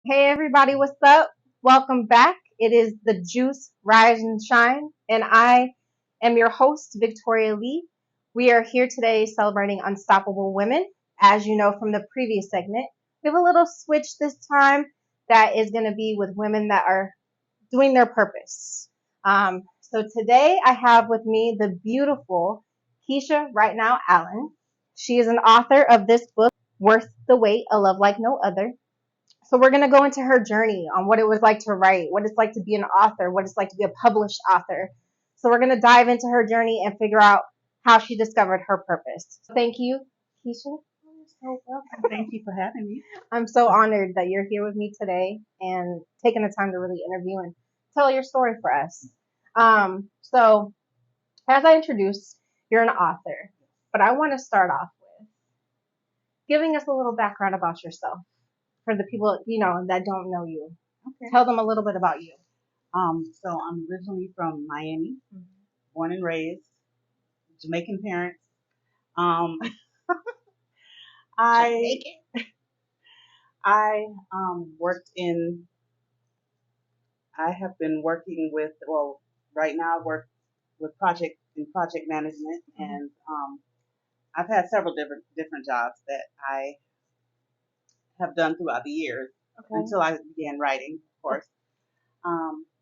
Hey everybody, what's up? Welcome back. It is the Juice, Rise and Shine, and I am your host, Victoria Lee. We are here today celebrating Unstoppable Women. As you know from the previous segment, we have a little switch this time that is going to be with women that are doing their purpose. So today I have with me the beautiful Keisha WriteNow Allen. She is an author of this book, Worth the Wait, A Love Like No Other. So we're going to go into her journey on what it was like to write, what it's like to be an author, what it's like to be a published author. So we're going to dive into her journey and figure out how she discovered her purpose. Thank you, Keisha. So welcome. Thank you for having me. I'm so honored that you're here with me today and taking the time to really interview and tell your story for us. So as I introduced, you're an author, but I want to start off with giving us a little background about yourself for the people, that don't know you. Okay. Tell them a little bit about you. So I'm originally from Miami, born and raised, Jamaican parents. Um, I I worked in. I have been working with. Well, right now I work with project management, and I've had several different jobs that I have done throughout the years until I began writing, of course.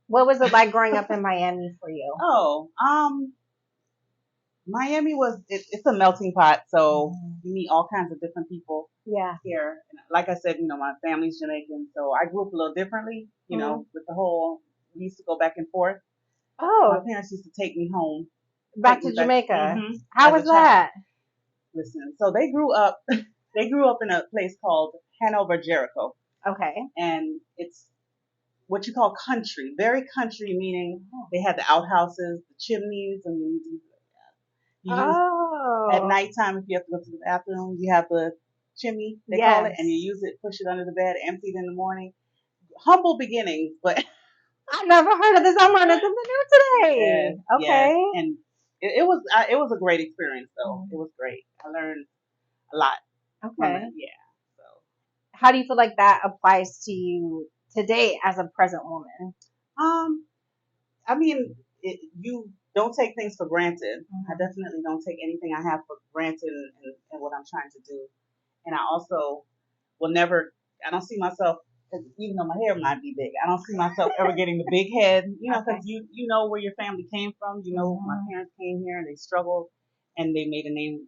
What was it like growing up in Miami for you? Miami it's a melting pot, so you meet all kinds of different people here. And like I said, my family's Jamaican, so I grew up a little differently, with the whole, we used to go back and forth. My parents used to take me home. Back to Jamaica. How was that? Listen, so they grew up in a place called Hanover, Jericho. Okay. And it's what you call country, very country, meaning they had the outhouses, the chimneys, and at nighttime, if you have to go to the bathroom, you have the chimney, they call it, and you use it, push it under the bed, empty it in the morning. Humble beginnings, but I never heard of this. I'm learning something new today. Okay. Yes. And it was a great experience, though. It was great. I learned a lot. Okay. Yeah. So, how do you feel like that applies to you today as a present woman? I mean, you don't take things for granted. I definitely don't take anything I have for granted in what I'm trying to do. And I also will never, I don't see myself, even though my hair might be big, I don't see myself ever getting the big head, because you know where your family came from. My parents came here and they struggled and they made a name,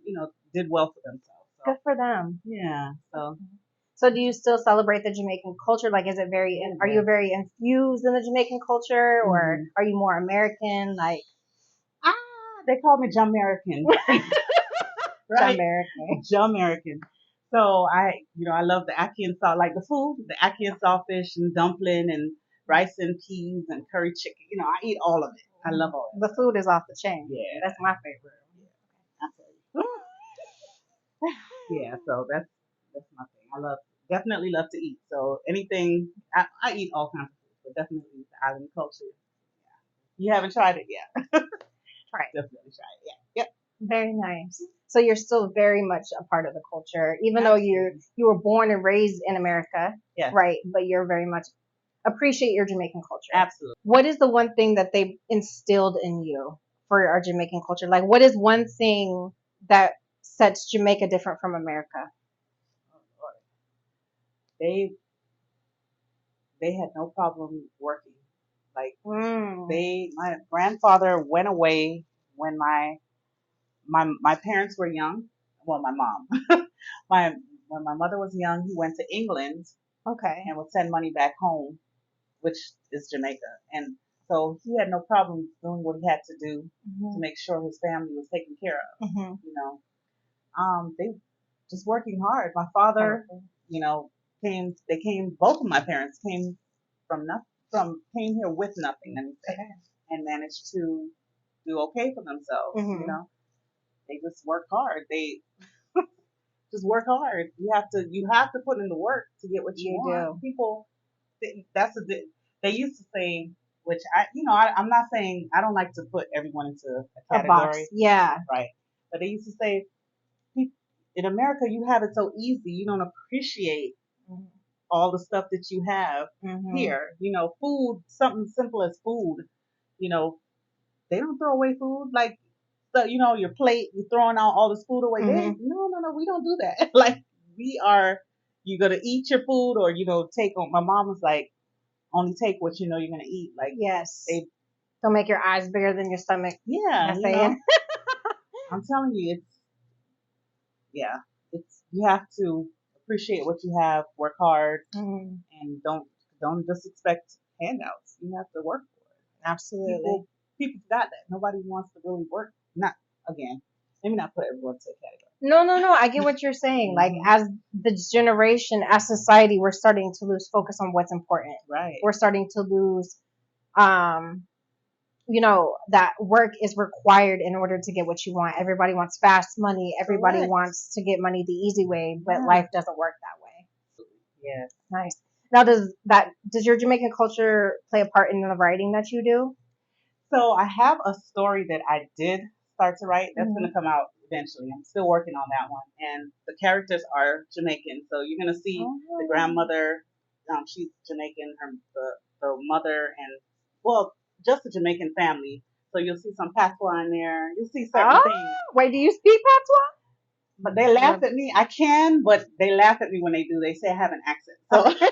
did well for themselves. So. Good for them. Yeah. So do you still celebrate the Jamaican culture? Like, are you very infused in the Jamaican culture, or are you more American? Like, they call me Jamaican. Right? Jamaican. So I love the ackee and salt, like the food, the ackee and saltfish and dumpling and rice and peas and curry chicken. I eat all of it. I love all of it. The food is off the chain. Yeah. That's my favorite. Yeah, so that's my thing. Definitely love to eat. So anything, I eat all kinds of food, but definitely the island culture. Yeah. You haven't tried it yet. Right. Definitely try it. Yeah. Yep. Very nice. So you're still very much a part of the culture, even though you were born and raised in America, right? But you're very much appreciate your Jamaican culture. Absolutely. What is the one thing that they instilled in you for our Jamaican culture? Like, what is one thing that sets Jamaica different from America? Oh, Lord. They had no problem working. Like my grandfather went away when my parents were young. Well, my mom. When my mother was young, he went to England. Okay. And would send money back home, which is Jamaica. And so he had no problem doing what he had to do to make sure his family was taken care of. They just working hard. My father, both of my parents came came here with nothing, and managed to do okay for themselves. They just work hard. They just work hard. You have to put in the work to get what you want. People, they used to say, which I'm not saying, I don't like to put everyone into a category. A box. Yeah. Right. But they used to say, in America, you have it so easy. You don't appreciate all the stuff that you have here. You know, food, something simple as food. You know, they don't throw away food. Like, so, you know, your plate, you're throwing out all this food away. No, we don't do that. Like, you're going to eat your food or, you know, take on. My mom was like, only take what you know you're going to eat. Like, yes. Don't make your eyes bigger than your stomach. Yeah. You know, I'm telling you, you have to appreciate what you have, work hard, and don't just expect handouts. You have to work for it. Absolutely. People forgot that. Nobody wants to really work. Not again. Maybe not put everyone to a category. No. I get what you're saying. Like, as the generation, as society, we're starting to lose focus on what's important. Right. We're starting to lose, you know, that work is required in order to get what you want. Everybody wants fast money. Everybody wants to get money the easy way, but life doesn't work that way. Yeah. Nice. Now, does your Jamaican culture play a part in the writing that you do? So I have a story that I did start to write. That's going to come out eventually. I'm still working on that one. And the characters are Jamaican. So you're going to see the grandmother. She's Jamaican. The mother and, well, just a Jamaican family. So you'll see some patois in there. You'll see certain things. Wait, do you speak patois? But they laugh at me. I can, but they laugh at me when they do. They say I have an accent. So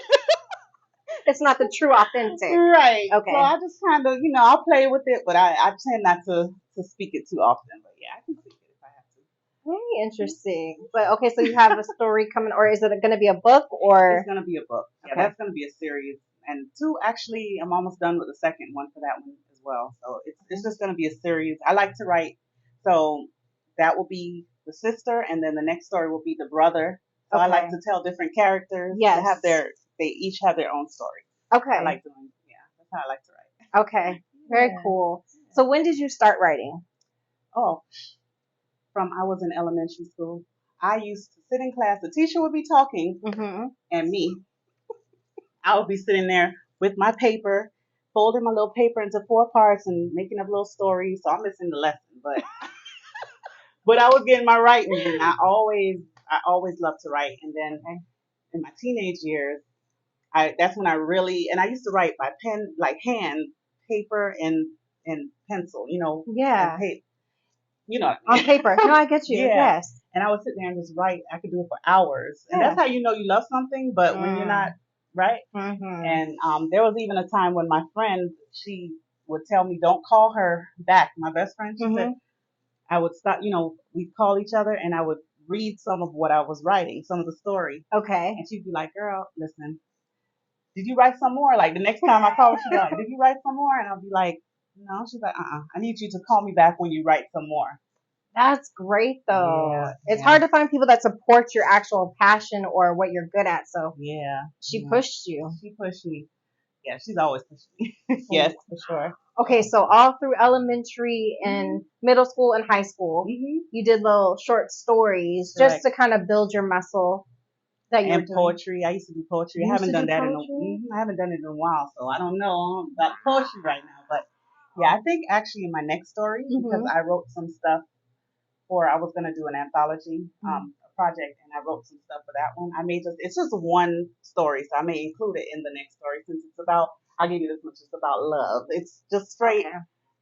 it's not the true authentic. Right. Okay. So I just kind of, you know, I'll play with it, but I tend not to speak it too often. But yeah, I can speak it if I have to. Very interesting. But okay, so you have a story coming, or is it going to be a book, or? It's going to be a book. Yeah, that's going to be a series. And two, actually, I'm almost done with the second one for that one as well. So it's just going to be a series. I like to write. So that will be the sister, and then the next story will be the brother. So I like to tell different characters. Yes. They each have their own story. Okay. I like doing, that's how I like to write. Okay. Very cool. So when did you start writing? Oh, from I was in elementary school. I used to sit in class. The teacher would be talking, and me, I would be sitting there with my paper, folding my little paper into 4 parts and making up little stories. So I'm missing the lesson, but I was getting my writing, and I always loved to write. And then in my teenage years, that's when I really, and I used to write by pen, like hand, paper and pencil, you know. Yeah. You know. On paper. No, I get you. Yeah. Yes. And I would sit there and just write. I could do it for hours. And that's how you know you love something, but when you're not, right? And there was even a time when my friend, she would tell me, don't call her back. My best friend, she said, I would stop, you know, we'd call each other and I would read some of what I was writing, some of the story. Okay. And she'd be like, girl, listen, did you write some more? Like the next time I call her, she'd be like, did you write some more? And I'll be like, no. She's like, I need you to call me back when you write some more. That's great though. Yeah, it's hard to find people that support your actual passion or what you're good at. So she pushed you. She pushed me. Yeah, she's always pushed me. Yes, for sure. Okay, so all through elementary and middle school and high school, you did little short stories just to kind of build your muscle. And poetry. I used to do poetry. I haven't done that I haven't done it in a while, so I don't know about poetry right now. But yeah, I think actually in my next story, because I wrote some stuff I was gonna do an anthology project, and I wrote some stuff for that one. It's just one story, so I may include it in the next story since it's about. I'll give you this much. It's about love. It's just straight. Okay.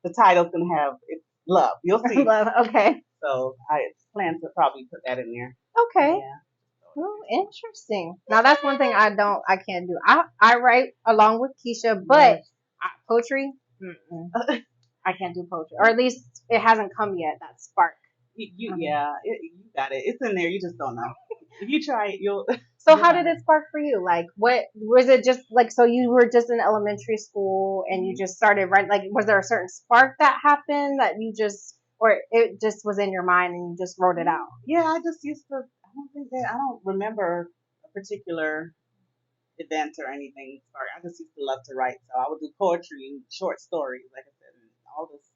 The title's gonna have it's love. You'll see. Love. Okay. So I plan to probably put that in there. Okay. Yeah. Oh, interesting. Now that's one thing I can't do. I write along with Keisha, but poetry, I can't do poetry, or at least it hasn't come yet. That spark. You got it. It's in there. You just don't know. If you try it, you'll. So how did it spark for you? Like, what was it? Just like, so you were just in elementary school and you just started writing. Like, was there a certain spark that happened that you just, or it just was in your mind and you just wrote it out? Yeah, I just used to. I don't remember a particular event or anything. Sorry, I just used to love to write. So I would do poetry and short stories, like I said, and all this,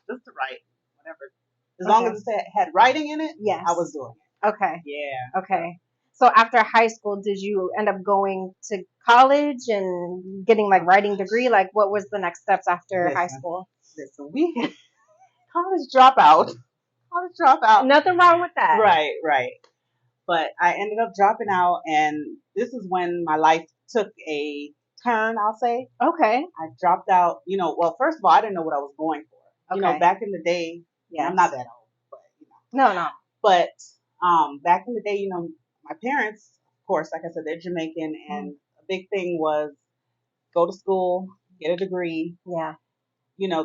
just to write, whatever. As long as it had writing in it, I was doing it. Okay. Yeah. Okay. So after high school, did you end up going to college and getting like writing degree? Like, what was the next steps after high school? Listen, college dropout. Nothing wrong with that. Right. But I ended up dropping out, and this is when my life took a turn, I'll say. Okay. I dropped out, well, first of all, I didn't know what I was going for. Okay. Back in the day, yes. I'm not that old, but, No. But back in the day, my parents, of course, like I said, they're Jamaican, and a big thing was go to school, get a degree. Yeah.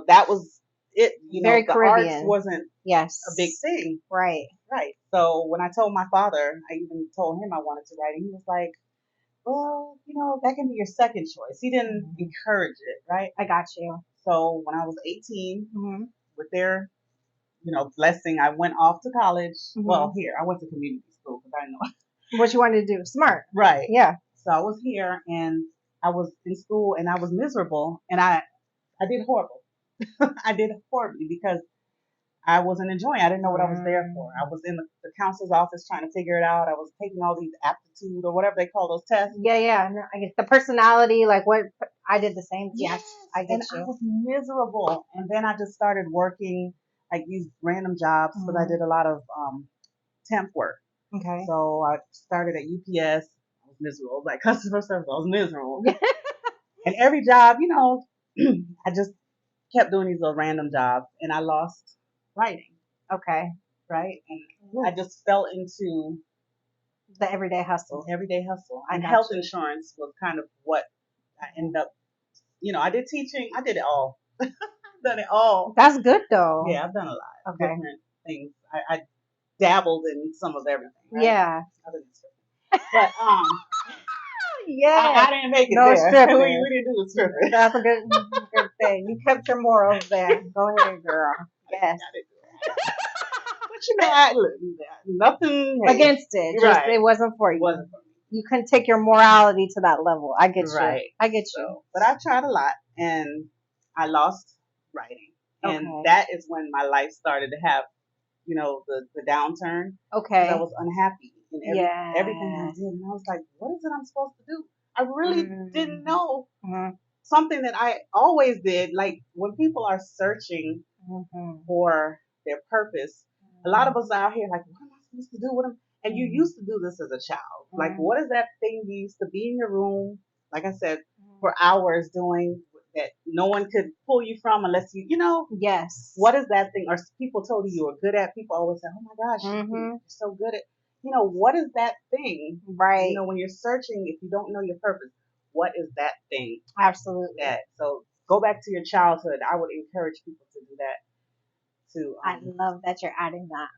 That was it. Very the Caribbean. arts wasn't yes. a big thing. Right. Right. So when I told my father, I even told him I wanted to write, and he was like, well, that can be your second choice. He didn't encourage it, right? I got you. So when I was 18, with their, blessing, I went off to college. Well, here, I went to community school because I know what you wanted to do. Smart. Right. Yeah. So I was here, and I was in school, and I was miserable, and I did horrible. I did horribly because I wasn't enjoying it. I didn't know what I was there for. I was in the counselor's office trying to figure it out. I was taking all these aptitude or whatever they call those tests. Yeah. No, I get the personality, like what I did the same. Yes, I get you. I was miserable. And then I just started working like these random jobs because I did a lot of temp work. Okay. So I started at UPS. I was miserable. Like customer service, I was miserable. And every job, I just kept doing these little random jobs, and I lost writing. Okay. Right? And I just fell into the everyday hustle. And health insurance was kind of what I ended up, I did teaching. I did it all. I've done it all. That's good though. Yeah, I've done a lot of different things. I dabbled in some of everything. Right? Yeah. But yeah, I didn't make it no there. Stripping. We didn't do the stripping. That's a good thing. You kept your morals there. Go ahead, girl. Yes. But nothing against it. Just it wasn't for you. It wasn't for me. You couldn't take your morality to that level. I get you. Right. I get you. So, but I tried a lot, and I lost writing, and that is when my life started to have, the downturn. Okay. I was unhappy in everything I did, and I was like, what is it I'm supposed to do? I really didn't know. Something that I always did, like when people are searching for their purpose, a lot of us are out here like, what am I supposed to do? And you used to do this as a child. Like, what is that thing you used to be in your room, like I said, for hours doing that no one could pull you from unless you, Yes. What is that thing? Or people told you were good at. People always say, oh my gosh, you're so good at, what is that thing? Right. When you're searching, if you don't know your purpose, what is that thing? Absolutely. So go back to your childhood. I would encourage people to do that. I love that you're adding that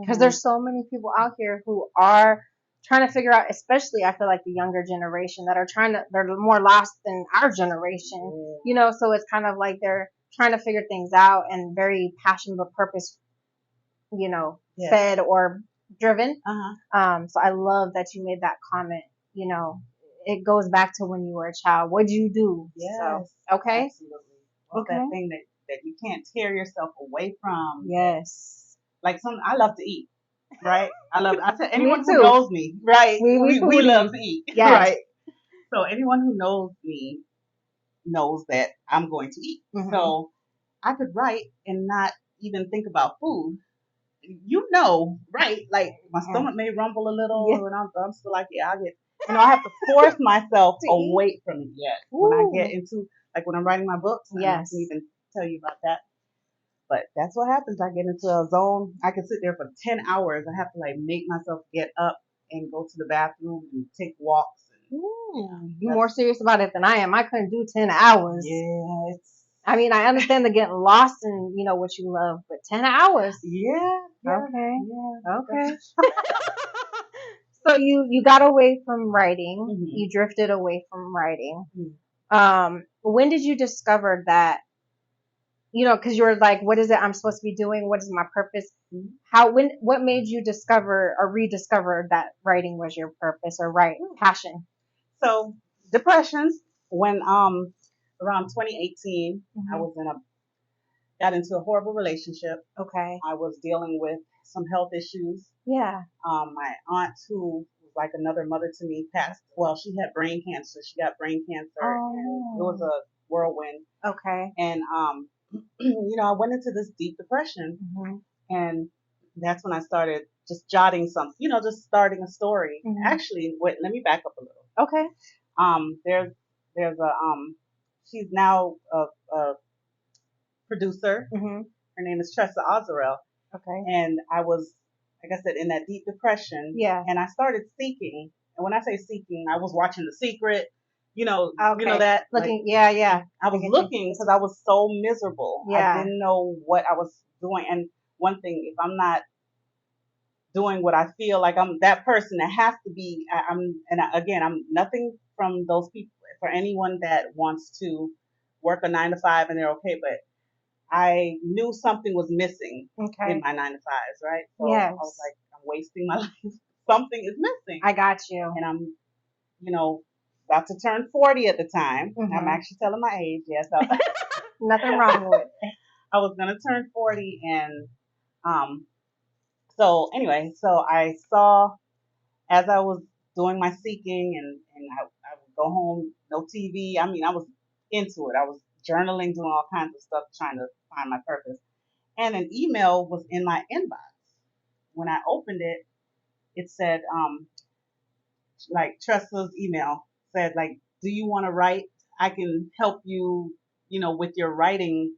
because there's so many people out here who are trying to figure out, especially I feel like the younger generation that are they're more lost than our generation, so it's kind of like they're trying to figure things out and very passionate but purpose, fed or driven. So I love that you made that comment. It goes back to when you were a child. What'd you do? Yes. So, okay. Absolutely. What's that thing that you can't tear yourself away from? Yes. Like I love to eat, right? I tell anyone who knows me, right? We love to eat, right? So anyone who knows me knows that I'm going to eat. So I could write and not even think about food. Right? Like my stomach may rumble a little, and I'm still like, I'll get. I have to force myself away from it. When I get into like when I'm writing my books, I can even tell you about that. But that's what happens. I get into a zone. I can sit there for 10 hours. I have to like make myself get up and go to the bathroom and take walks. You're more serious about it than I am. I couldn't do 10 hours. Yeah, I mean, I understand the getting lost in, what you love, but 10 hours. Yeah. Okay. Yeah. Okay. So you got away from writing. You drifted away from writing. When did you discover that, because you were like, what is it I'm supposed to be doing? What is my purpose? What made you discover or rediscover that writing was your purpose or passion? So depressions when, around 2018, I got into a horrible relationship. Okay. I was dealing with some health issues. Yeah. My aunt, who was like another mother to me, passed. Well, she had brain cancer. She got brain cancer. And it was a whirlwind. Okay. And, I went into this deep depression. And that's when I started just jotting some, just starting a story. Actually, wait, let me back up a little. Okay. There's she's now a producer. Her name is Tressa Ozarel. Okay. And I was, like I said, in that deep depression. Yeah. And I started seeking. And when I say seeking, I was watching The Secret. Okay. You know that looking. Like, yeah. I was looking because I was so miserable. Yeah. I didn't know what I was doing. And one thing, if I'm not doing what I feel like I'm that person that has to be, again, I'm nothing from those people, for anyone that wants to work a 9 to 5 and they're okay, but I knew something was missing in my 9 to 5s, right? So yes. I was like, I'm wasting my life. Something is missing. I got you. And I'm, about to turn 40 at the time. I'm actually telling my age. Yes. Nothing wrong with it. I was going to turn 40. And so anyway, so I saw, as I was doing my seeking, and I would go home, no TV. I mean, I was into it. I was journaling, doing all kinds of stuff, trying to find my purpose. And an email was in my inbox. When I opened it, it said, like Tressa's email said, like, do you want to write? I can help you, with your writing,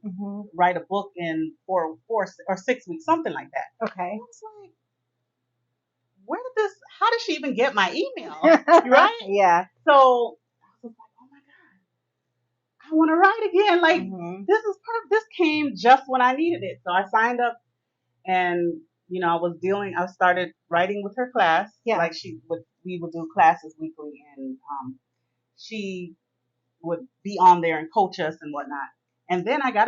write a book in 4 or 6 weeks, something like that. Okay. I was like, how did she even get my email? Right? Yeah. So I was like, oh my God, I want to write again. Like, this is this came just when I needed it. So I signed up, and, I started writing with her class. Yeah. Like we would do classes weekly, and she would be on there and coach us and whatnot. And then I got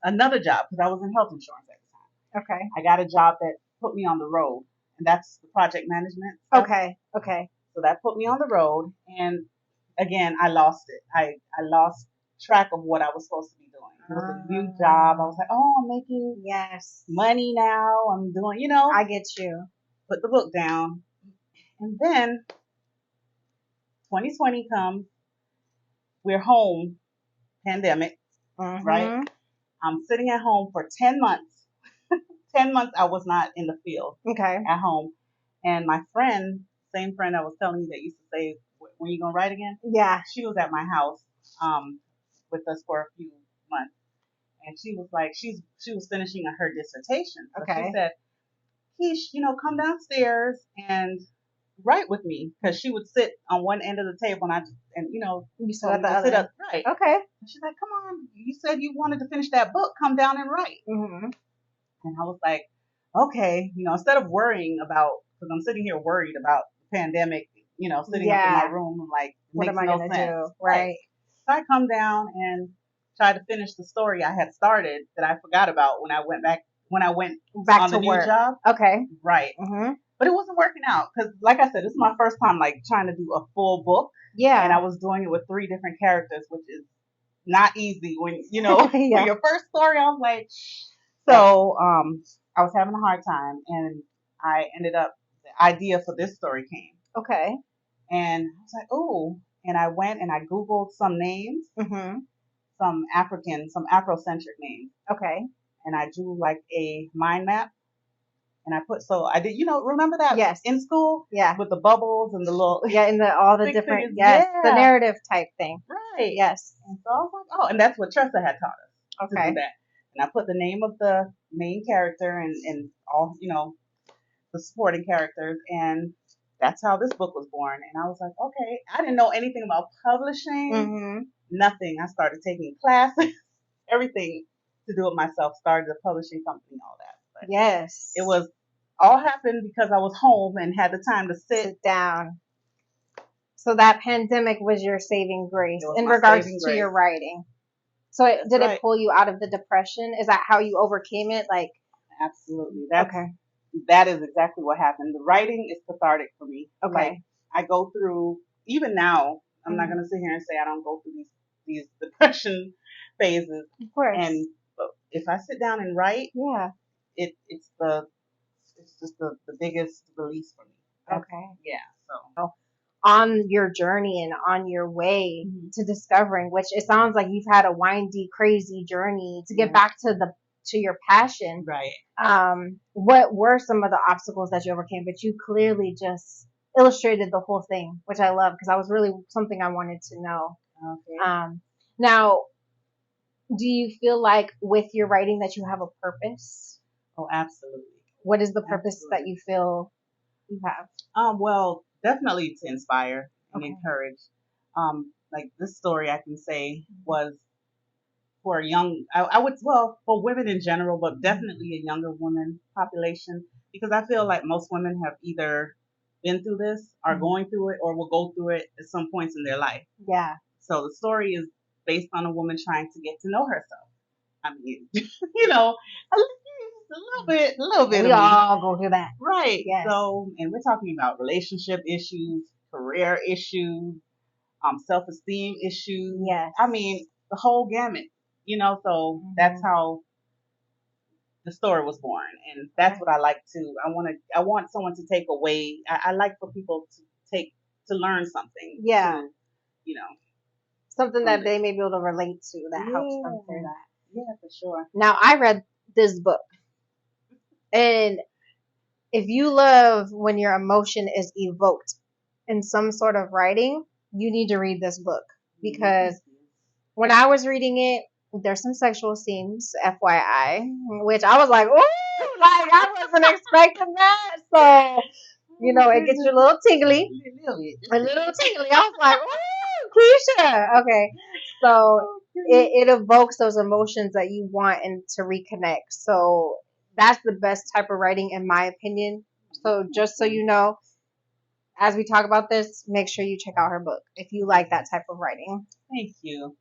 another job, because I was in health insurance at the time. Okay. I got a job that put me on the road, and that's the project management stuff. Okay. So that put me on the road, and again, I lost it. I lost track of what I was supposed to be doing. It was a new job. I was like, oh, I'm making money now. I'm doing, I get you. Put the book down. And then 2020 comes. We're home, pandemic, right? I'm sitting at home for 10 months. 10 months I was not in the field. Okay. At home. And my friend, same friend I was telling you that used to say, when you gonna write again? Yeah. She was at my house with us for a few months. And she was like, she was finishing her dissertation. So she said, Keish, come downstairs and write with me, because she would sit on one end of the table, and you sit at the other end. Right. Okay. And she's like, come on, you said you wanted to finish that book, come down and write. And I was like, okay, instead of worrying about, because I'm sitting here worried about the pandemic, sitting up in my room, and like, what am I no gonna sense. do? Right. So I come down and try to finish the story I had started that I forgot about when I went back on to the work. New job. Okay. Right. But it wasn't working out, because, like I said, this is my first time like trying to do a full book. Yeah. And I was doing it with 3 different characters, which is not easy when for your first story. I was like, so I was having a hard time, and I ended up, the idea for this story came. Okay. And I was like, oh, and I went and I Googled some names, some Afrocentric names. Okay. And I drew like a mind map. And I did, remember that? Yes. In school? Yeah. With the bubbles and the little. Yeah, in all the different, the narrative type thing. Right. Yes. And so I was like, oh, and that's what Tressa had taught us. Okay. To do that. And I put the name of the main character and all, the supporting characters. And that's how this book was born. And I was like, okay, I didn't know anything about publishing. Nothing. I started taking classes, everything to do it myself. Started a publishing company, all that. But yes. It was all happened because I was home and had the time to sit down. So that pandemic was your saving grace in regards to your writing. So did it pull you out of the depression? Is that how you overcame it? Like, absolutely. That is exactly what happened. The writing is cathartic for me. Okay. Like, I go through, even now, I'm not going to sit here and say I don't go through these depression phases. Of course. And if I sit down and write, it's just the biggest release for me. Okay. Yeah. So on your journey and on your way to discovering, which it sounds like you've had a windy, crazy journey to get back to to your passion. Right. What were some of the obstacles that you overcame? But you clearly just illustrated the whole thing, which I love because that was really something I wanted to know. Okay. Now, do you feel like with your writing that you have a purpose? Oh, absolutely. What is the purpose that you feel you have? Well, definitely to inspire and Okay. encourage. Like this story, I can say was for a young, I would, well, for women in general, but definitely a younger woman population, because I feel like most women have either been through this, are going through it, or will go through it at some points in their life. Yeah. So the story is based on a woman trying to get to know herself. I mean, you know, a little bit We of me. all go through that. Right. Yes. So, and we're talking about relationship issues, career issues, self-esteem issues. Yes. I mean, the whole gamut, so that's how the story was born. And that's what I like to, I want someone to take away. I like for people to learn something. Yeah. To, something that they may be able to relate to that helps them through that. Yeah, for sure. Now, I read this book, and if you love when your emotion is evoked in some sort of writing, you need to read this book, because when I was reading it, there's some sexual scenes, FYI, which I was like, ooh, like I wasn't expecting that. So, it gets you a little tingly. A little tingly. I was like, ooh, Keisha. Okay. So it evokes those emotions that you want and to reconnect. So that's the best type of writing, in my opinion. So just so you know, as we talk about this, make sure you check out her book if you like that type of writing. Thank you.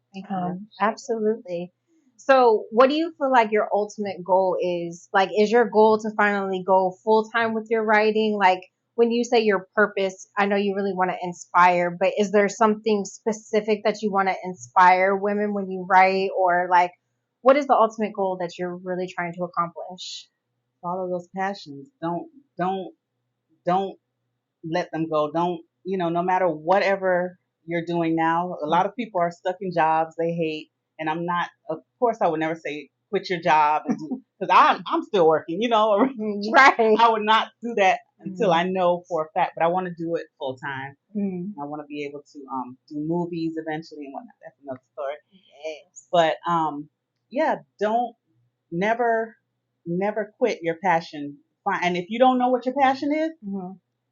Absolutely. So what do you feel like your ultimate goal is? Like, is your goal to finally go full time with your writing? Like, when you say your purpose, I know you really want to inspire, but is there something specific that you want to inspire women when you write, or like, what is the ultimate goal that you're really trying to accomplish? Follow those passions. Don't let them go. Don't, no matter whatever you're doing now, a lot of people are stuck in jobs they hate. And I'm not, of course, I would never say quit your job and do, because I'm still working, Right. I would not do that until I know for a fact, but I want to do it full time. I want to be able to do movies eventually and whatnot. That's another story. Yes. But yeah, don't never quit your passion. And if you don't know what your passion is,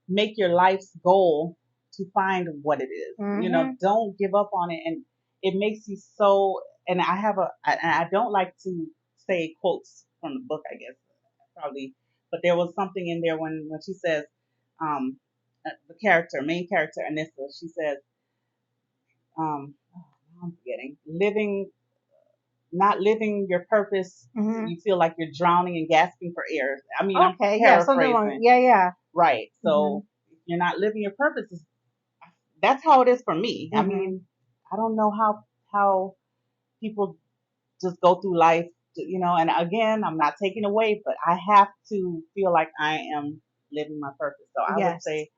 make your life's goal to find what it is. Don't give up on it. And it makes you so, and I don't like to say quotes from the book, I guess, probably, but there was something in there when she says, the main character, Anissa, she says, I'm forgetting, not living your purpose, you feel like you're drowning and gasping for air. I mean, okay, I'm paraphrasing. Yeah. Right. So if you're not living your purpose, that's how it is for me. I mean, I don't know how people just go through life, and again, I'm not taking away, but I have to feel like I am living my purpose. So I would say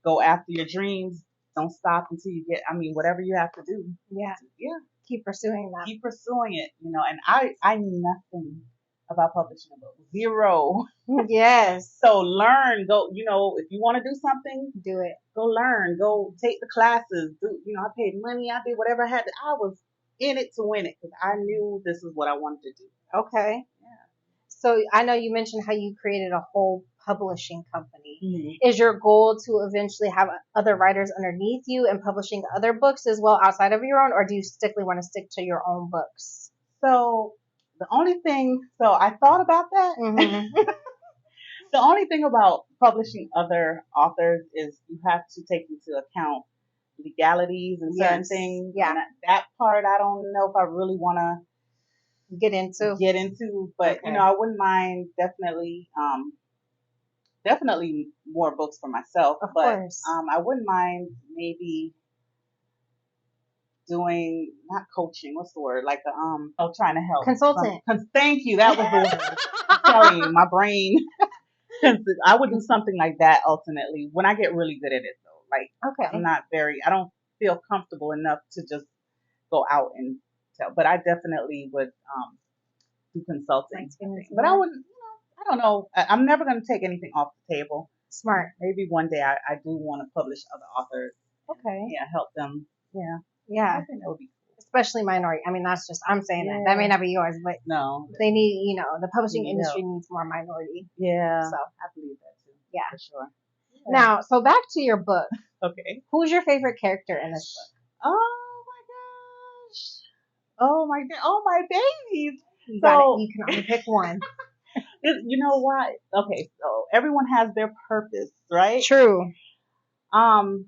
go after your dreams. Don't stop until you get, whatever you have to do. Yeah. Yeah. Keep pursuing that. Keep pursuing it, and I knew nothing about publishing a book. Zero. Yes. So learn, go, if you want to do something, do it. Go learn, go take the classes. I paid money, I did whatever I had to. I was in it to win it because I knew this is what I wanted to do. Okay. Yeah. So I know you mentioned how you created a whole publishing company. Is your goal to eventually have other writers underneath you and publishing other books as well outside of your own, or do you strictly want to stick to your own books? So the only thing, I thought about that. The only thing about publishing other authors is you have to take into account legalities and certain things. Yeah. And that part, I don't know if I really want to get into, but I wouldn't mind definitely more books for myself. Of course. I wouldn't mind maybe doing, not coaching, what's the word? Like trying to help. Consultant. Thank you. That was the word. I'm telling you, my brain. I would do something like that ultimately when I get really good at it though. Like I don't feel comfortable enough to just go out and tell, but I definitely would do consulting. Experience, But I yeah. wouldn't, I don't know. I'm never going to take anything off the table. Smart. Maybe one day I do want to publish other authors. Okay. Yeah, help them. Yeah. Yeah. I think that would be cool. Especially minority. I mean, that's just, I'm saying that. That may not be yours, but no, they need, you know, the publishing need industry help. needs more minority. Yeah. So I believe that too. Yeah. For sure. Yeah. Now, so back to your book. Okay. Who's your favorite character in this book? Oh my gosh. Oh my god. Oh my babies. You got it. You can only pick one. You know what? Okay, so everyone has their purpose, right? True. And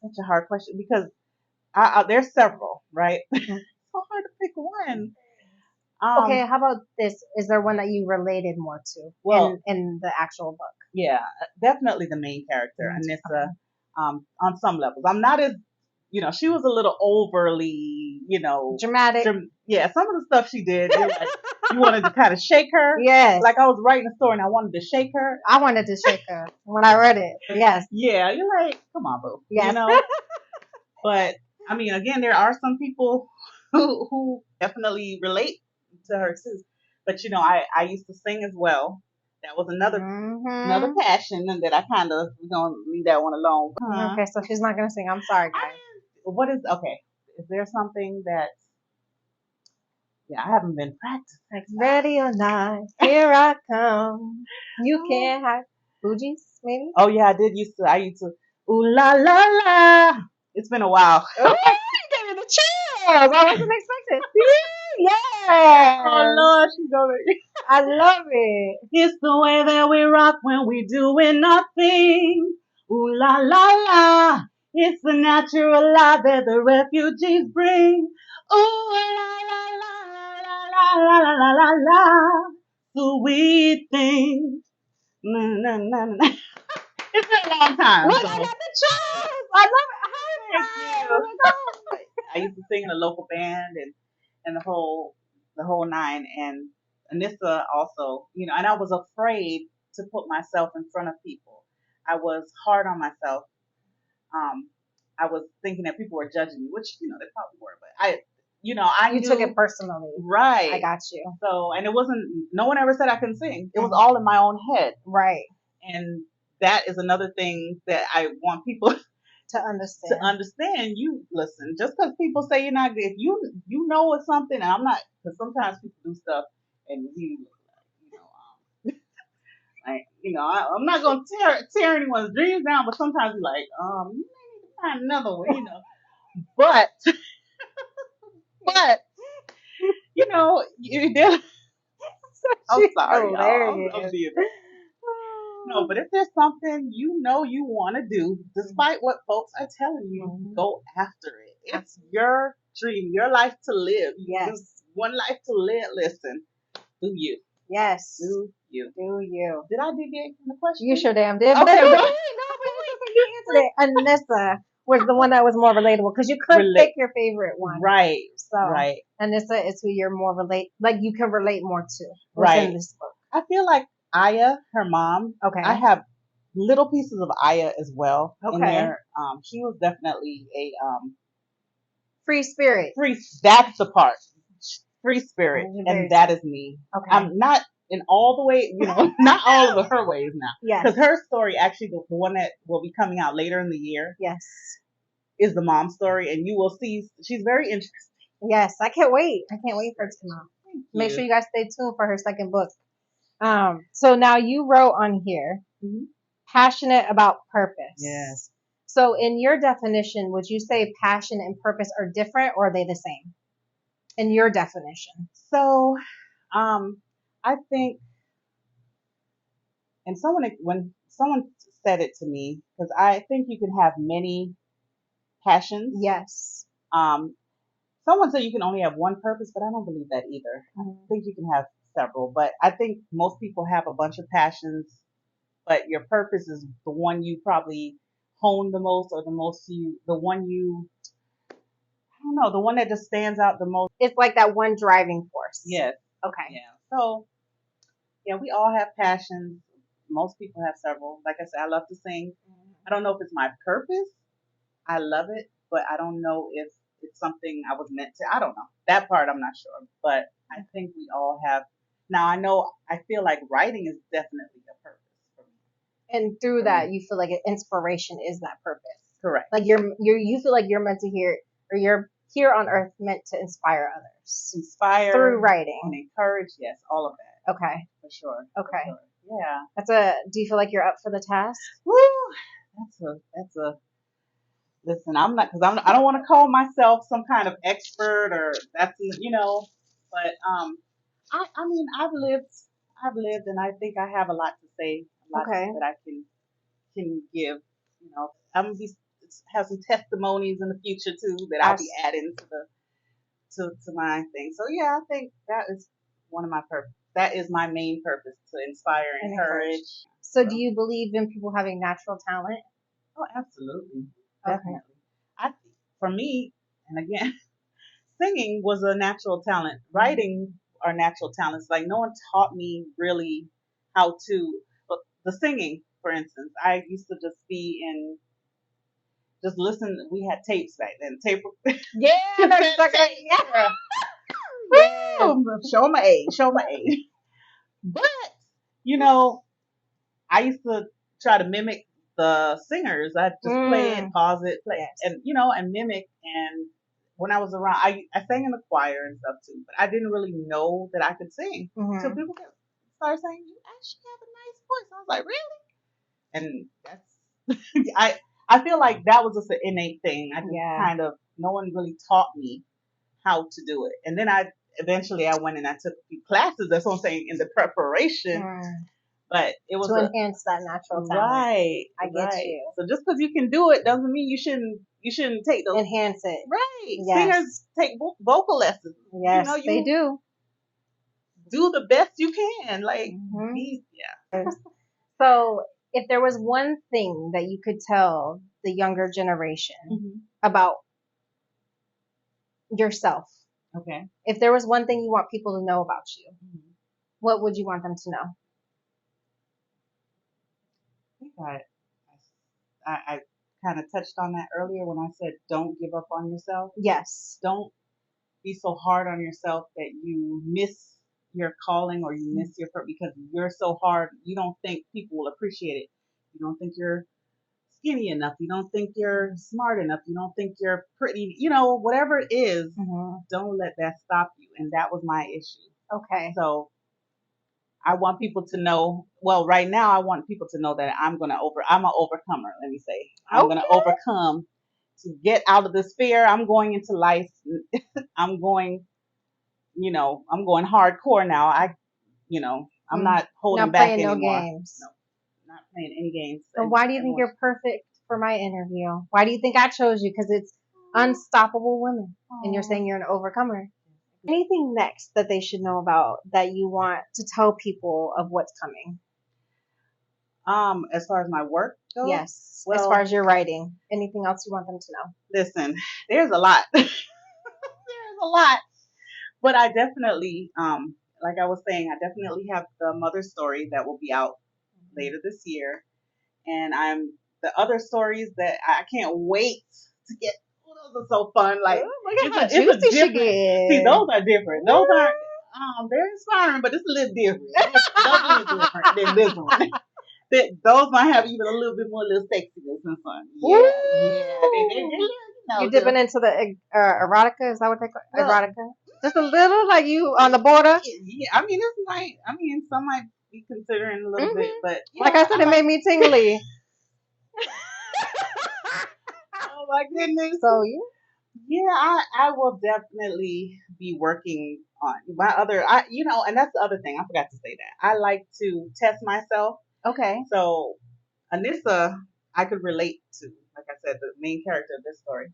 that's such a hard question because there's several, right? It's so hard to pick one. Okay, how about this? Is there one that you related more to in the actual book? Yeah, definitely the main character, Anissa. On some levels, I'm not as, she was a little overly, dramatic. Yeah, some of the stuff she did, you're like, you wanted to kind of shake her. Yes. Like I was writing a story and I wanted to shake her. I wanted to shake her when I read it. Yes. Yeah, you're like, come on, boo. Yes. But I mean, again, there are some people who definitely relate to her too. But I used to sing as well. That was another passion, and that I kind of gonna leave that one alone. Okay, so she's not gonna sing. I'm sorry, guys. Is there something that? Yeah, I haven't been practicing. Ready or not, here I come. You can't hide. Fugees, maybe? Oh yeah, I used to. Ooh la la la. It's been a while. Oh, you gave me the chills. I wasn't expecting. Yeah. Oh Lord, she's over it. I love it. It's the way that we rock when we doing nothing. Ooh la la la. It's the natural life that the refugees bring. Ooh la la la la la la la la. Sweet things. Na na na na. It's been a long time. Look, I got the chills. I love it. High five. I used to sing in a local band and the whole nine. And Anissa also, and I was afraid to put myself in front of people. I was hard on myself. I was thinking that people were judging me, which they probably were, but you took it personally, right? I got you. So, and it wasn't. No one ever said I couldn't sing. It was all in my own head, right? And that is another thing that I want people to understand. You listen, just because people say you're not good, if you know it's something, and I'm not, because sometimes people do stuff and I'm not gonna tear anyone's dreams down, but sometimes you're like, you may need to find another one, but I'm sorry, I'm being. No, but if there's something you want to do, despite what folks are telling you, go after it. It's your dream, your life to live. Yes. Just one life to live. Listen, do you. Yes. Do you. Did I deviate from the question? You sure damn did. Okay, but you answered it. Anissa was the one that was more relatable because you couldn't pick your favorite one. Right. So, right. Anissa is who you're more you can relate more to. Right. In this book. I feel like Aya, her mom. Okay. I have little pieces of Aya as well. Okay. In there. She was definitely a free spirit. That's the part. Free spirit, and that is me. Okay. I'm not in all the way, not all of her ways now. Yes. Because her story, actually, the one that will be coming out later in the year. Yes. Is the mom story, and you will see she's very interesting. Yes, I can't wait. I can't wait for it to come out. Make sure you guys stay tuned for her second book. So now you wrote on here, passionate about purpose. Yes. So in your definition, would you say passion and purpose are different, or are they the same? In your definition. So, I think, and when someone said it to me, because I think you can have many passions. Yes. Someone said you can only have one purpose, but I don't believe that either. I think you can have several, but I think most people have a bunch of passions, but your purpose is the one you probably hone the most, or the one that just stands out the most. It's like that one driving force. Yes. Okay. Yeah. So, yeah, we all have passions. Most people have several. Like I said, I love to sing. I don't know if it's my purpose. I love it, but I don't know if it's something I was meant to. I don't know. That part I'm not sure. But I think we all have. Now I feel like writing is definitely a purpose for me. And through that, you feel like inspiration is that purpose. Correct. Like you feel like you're meant to hear, or you're here on earth meant to inspire others. Inspire through writing. And encourage, yes, all of that. Okay. For sure. Okay. For sure. Yeah. Do you feel like you're up for the task? Woo! That's a listen, I'm not, because I don't want to call myself some kind of expert or that's, but I mean, I've lived, and I think I have a lot to say, a lot that I can give. I'm gonna have some testimonies in the future too that I'll be adding to my thing. So yeah, I think that is one of my purpose. That is my main purpose, to inspire and encourage. So do you believe in people having natural talent? Oh, absolutely. Definitely. For me, and again, singing was a natural talent. Writing are natural talents. Like no one taught me really how to, but the singing, for instance, I used to just listen. We had tapes back then. Tape. Yeah, that's exactly. Yeah. Yeah. Show my age. But, I used to try to mimic the singers. I just play it, pause it, play it, and mimic. And when I was around, I sang in the choir and stuff too, but I didn't really know that I could sing. So people started saying, "You actually have a nice voice." I was like, "Really?" And that's I feel like that was just an innate thing. I just kind of, no one really taught me how to do it. And then eventually I went and I took a few classes. That's what I'm saying, in the preparation. But it was to enhance that natural talent. Right. I get you. So just because you can do it doesn't mean you shouldn't take those. Enhance it. Right. Yes. Singers take vocal lessons. Yes, they do. Do the best you can. Like, So if there was one thing that you could tell the younger generation about yourself, okay. If there was one thing you want people to know about you, what would you want them to know? I kind of touched on that earlier when I said don't give up on yourself. Yes. Don't be so hard on yourself that you miss your calling or you miss your purpose because you're so hard. You don't think people will appreciate it. You don't think you're skinny enough. You don't think you're smart enough. You don't think you're pretty. Whatever it is, don't let that stop you. And that was my issue. Okay. So I want people to know, well, right now I want people to know that I'm an overcomer, let me say. I'm going to overcome to get out of this fear. I'm going into life. I'm going hardcore now. I'm not holding back anymore. No games. No, not playing any games. So why do you think you're perfect for my interview? Why do you think I chose you? Because it's unstoppable women. And you're saying you're an overcomer. Anything next that they should know about that you want to tell people of what's coming? As far as my work goes? Yes. Well, as far as your writing. Anything else you want them to know? Listen, there's a lot. There's a lot. But I definitely, like I was saying, I definitely have the mother story that will be out later this year. And the other stories that I can't wait to get. Those are so fun. Like, look at how juicy she gets. See, those are different. Those aren't, they're inspiring, but it's a little different. It's a little different than this one. Those might have even a little bit more little sexiness and fun. You dipping into the erotica? Is that what they call it? Erotica? Just a little, like you on the border? Yeah, some might be considering a little bit, but like I said, it made me tingly. Oh my goodness. So I will definitely be working on my other, and that's the other thing. I forgot to say that. I like to test myself. Okay. So Anissa, I could relate to, like I said, the main character of this story.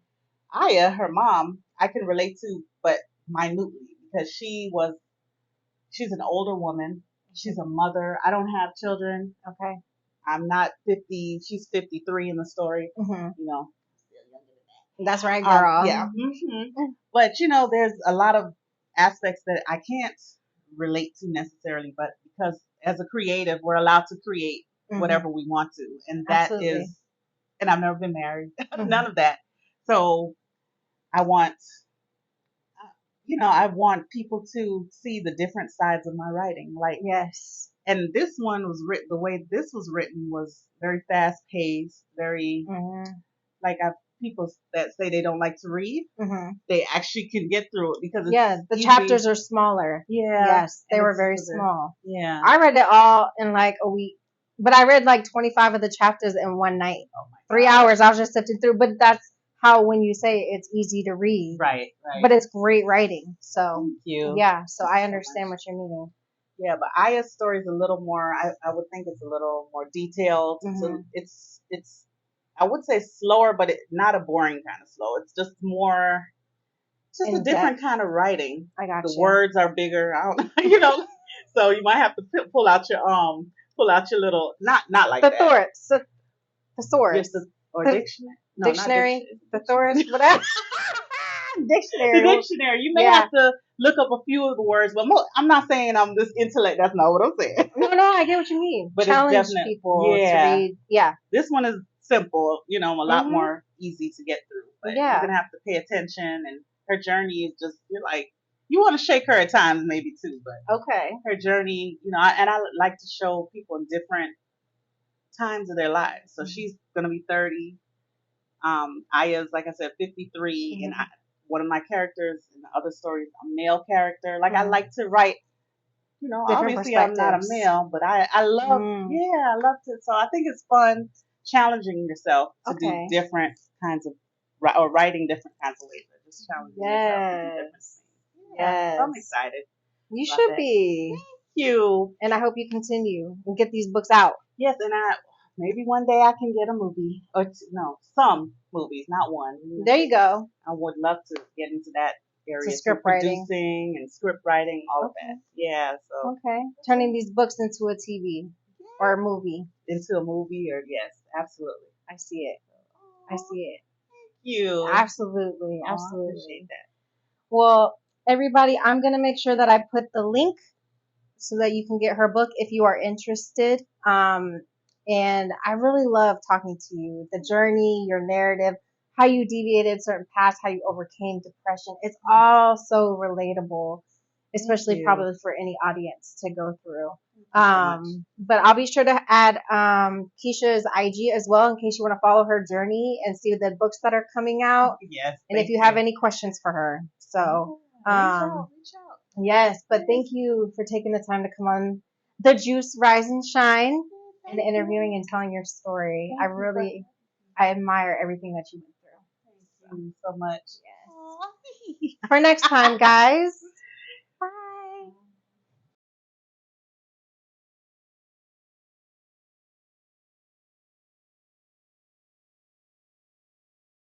Aya, her mom, I can relate to, but minutely, because she's an older woman. She's a mother. I don't have children. Okay. I'm not 50. She's 53 in the story. That's right, girl. Yeah. But, there's a lot of aspects that I can't relate to necessarily, but because as a creative, we're allowed to create whatever we want to. And that is, and I've never been married, none of that. So I want, I want people to see the different sides of my writing. Like, Yes. and this one was written, the way this was written was very fast paced, very, like people that say they don't like to read, they actually can get through it because it's the easy. Chapters are smaller. Yeah. Yes, they and were it's very easier. small. Yeah. I read it all in like a week, but I read like 25 of the chapters in one night. Oh my 3 God. hours, I was just sifting through. But that's how when you say it's easy to read, Right. but it's great writing. So Thank you. yeah, so Thank I you so understand much. what you're meaning. Yeah, but Aya's story is a little more. I would think it's a little more detailed. It's I would say slower, but not a boring kind of slow. It's just more. It's just a different kind of writing. I got the you. words are bigger. I don't, so you might have to pull out your little not like thesaurus. that. Thesaurus. Or dictionary. No, dictionary. Not Thesaurus. Whatever. Dictionary. The dictionary. You may have to look up a few of the words, but I'm not saying I'm this intellect. That's not what I'm saying. No, I get what you mean. But challenge people to read. Yeah. This one is simple, a lot more easy to get through. But you're gonna have to pay attention, and her journey is just you want to shake her at times maybe too, but her journey, and I like to show people in different times of their lives. So she's gonna be 30. Aya's, like I said, 53, and one of my characters in the other stories, a male character. Like I like to write. Obviously I'm not a male, but I love, I love to. So I think it's fun challenging yourself to do different kinds of, or writing different kinds of ways. Just challenging yourself to do different things. Yeah, so I'm excited. You should be. Thank you. And I hope you continue and get these books out. Yes, and maybe one day I can get a movie, or some movies, not one. There you go. I would love to get into that area, script writing, producing and script writing, all of that. Yeah. So turning these books into a TV or a movie. Into a movie, or yes, absolutely. I see it. I see it. Thank you. Absolutely. I appreciate that. Well, everybody, I'm gonna make sure that I put the link so that you can get her book if you are interested. And I really love talking to you. The journey, your narrative, how you deviated certain paths, how you overcame depression. It's all so relatable, especially probably for any audience to go through. But I'll be sure to add Keisha's IG as well in case you want to follow her journey and see the books that are coming out. Yes. And if you have any questions for her. So reach out. Yes, but thank you for taking the time to come on The Juice, Rise and Shine and interviewing and telling your story. I admire everything that you went through. Thank you so much. Yes. For next time, guys.